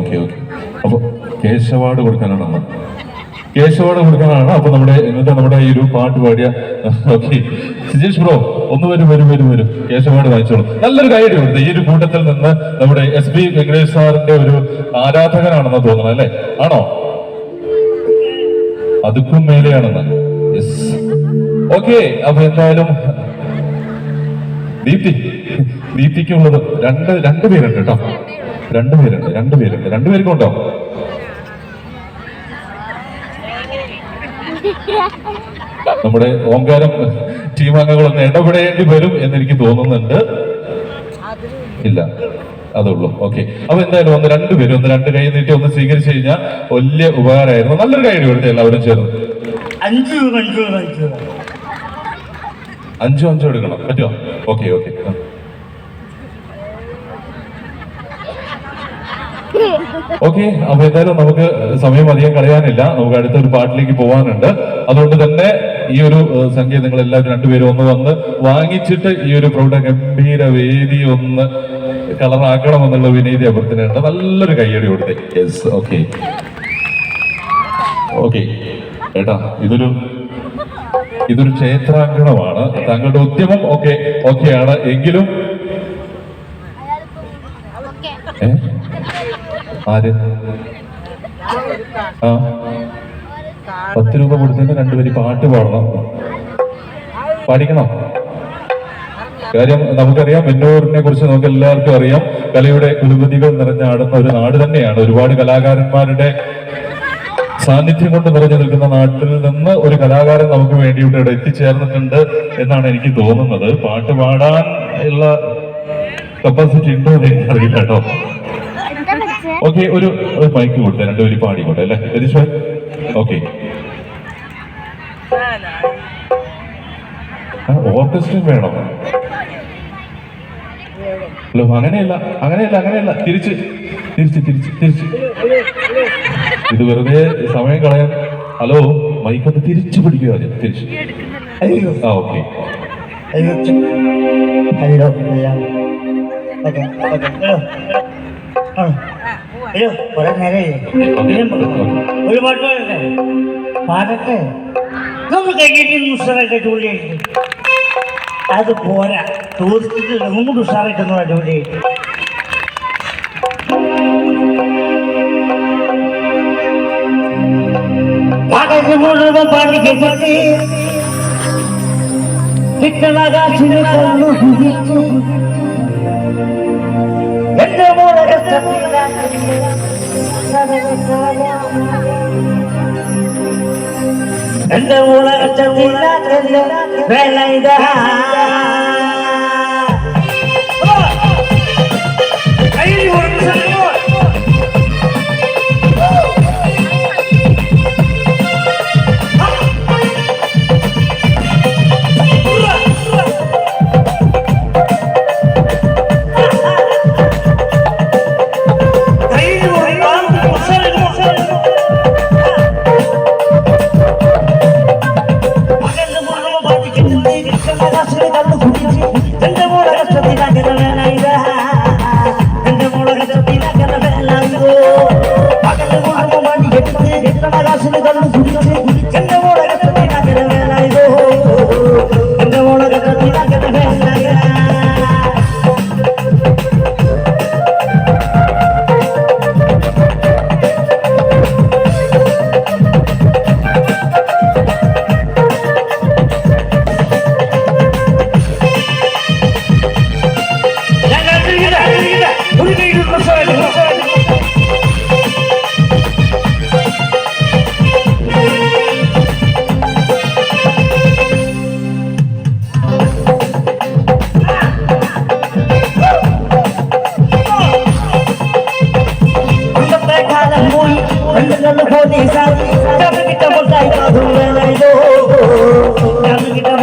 Okay okay. അപ്പൊ കേശ award കൊടുക്കാനാണ് അപ്പൊ നമ്മുടെ ഈ ഒരു പാട്ട് പാടിയ ഓക്കെ സിജേഷ് ബ്രോ ഒന്ന് വരും കേശ അവാർഡ് വാങ്ങിച്ചോളൂ. നല്ലൊരു കാര്യം കൊടുത്ത് ഈ ഒരു കൂട്ടത്തിൽ നിന്ന് നമ്മുടെ SP വെങ്കടേഷ് സാറിന്റെ ഒരു ആരാധകനാണെന്ന് തോന്നുന്നു അല്ലേ? ആണോ? അതുക്കും മേലെയാണെന്ന്. Yes okay. അപ്പൊ എന്തായാലും ദീപ്തിക്കുള്ളത് രണ്ടുപേരുണ്ട് കേട്ടോ. രണ്ടുപേർക്കുണ്ടോ? നമ്മുടെ ഓങ്കാരം ടീം അംഗങ്ങളൊന്ന് ഇടപെടേണ്ടി വരും എന്നെനിക്ക് തോന്നുന്നുണ്ട്. ഇല്ല, അതുള്ളൂ. ഓക്കെ. അപ്പൊ എന്തായാലും രണ്ട് കൈ നീട്ടി ഒന്ന് സ്വീകരിച്ചു കഴിഞ്ഞാൽ വലിയ ഉപകാരമായിരുന്നു. നല്ലൊരു കൈ കൊടുത്തേ എല്ലാവരും ചേർന്ന്. 5 എടുക്കണം. പറ്റുമോ? ഓക്കെ. ഓക്കെ. അപ്പൊ എന്തായാലും നമുക്ക് സമയം അധികം കളയാനില്ല. നമുക്ക് അടുത്തൊരു പാട്ടിലേക്ക് പോകാനുണ്ട്. അതുകൊണ്ട് തന്നെ ഈ ഒരു സംഖ്യ നിങ്ങൾ എല്ലാവരും രണ്ടുപേരും ഒന്ന് വന്ന് വാങ്ങിച്ചിട്ട് ഈ ഒരു പ്രൗഢ ഗംഭീര വേദി ഒന്ന് കളറാക്കണമെന്നുള്ള വിനീതി അഭ്യർത്ഥനയുണ്ട്. നല്ലൊരു കയ്യടി കൊടുത്തേ. യെസ്. ഓക്കെ ഏട്ടാ, ഇതൊരു ക്ഷേത്രാങ്കണമാണ്. താങ്കളുടെ ഉദ്യമം ഓക്കെയാണ്. എങ്കിലും ആര് 10 രൂപ കൊടുത്തതിന് 2 വരി പാട്ട് പാടിക്കണം. കാര്യം നമുക്കറിയാം, വെന്നൂരിനെ കുറിച്ച് നമുക്ക് എല്ലാവർക്കും അറിയാം. കലയുടെ കുലപതികൾ നിറഞ്ഞാടുന്ന ഒരു നാട് തന്നെയാണ്. ഒരുപാട് കലാകാരന്മാരുടെ സാന്നിധ്യം കൊണ്ട് നിറഞ്ഞു നിൽക്കുന്ന നാട്ടിൽ നിന്ന് ഒരു കലാകാരൻ നമുക്ക് വേണ്ടി ഇവിടെ എത്തിച്ചേർന്നിട്ടുണ്ട് എന്നാണ് എനിക്ക് തോന്നുന്നത്. പാട്ട് പാടാൻ ഉള്ള കപ്പാസിറ്റി ഉണ്ടോ എന്ന് എനിക്കറിയില്ല കേട്ടോ. ഓക്കെ, ഒരു മൈക്ക് കൊടുത്തേ, 2 വരി പാടിക്കോട്ടെ അല്ലേ രതീഷ്? ഓക്കെ. ഓർക്കസ്ട്ര വേണം? ഹലോ, അങ്ങനെയല്ല. തിരിച്ച് ഇത് വെറുതെ സമയം കളയാൻ. ഹലോ, മൈക്കൊന്ന് തിരിച്ചു പിടിക്കുക. തിരിച്ച്. ഓക്കെ. ഒരു പാടട്ടെ നമ്മൾ കഴിഞ്ഞിട്ട് ഉഷാറായിട്ട് അടിപൊളിയായിട്ട്. അത് പോരാ, ടൂറിസ്റ്റിൽ ഒന്നും ഉഷാറായിട്ടൊന്നും അടിപൊളിയായിട്ട്. പകല് മുഴുവൻ പാടിക്കപ്പെട്ട് കിട്ടണകാശിന് കണ്ണു കുടിച്ചു. എന്റെ മോളെ എന്റെ ഉലകത്തില്ല വേല ഇതാ. Kita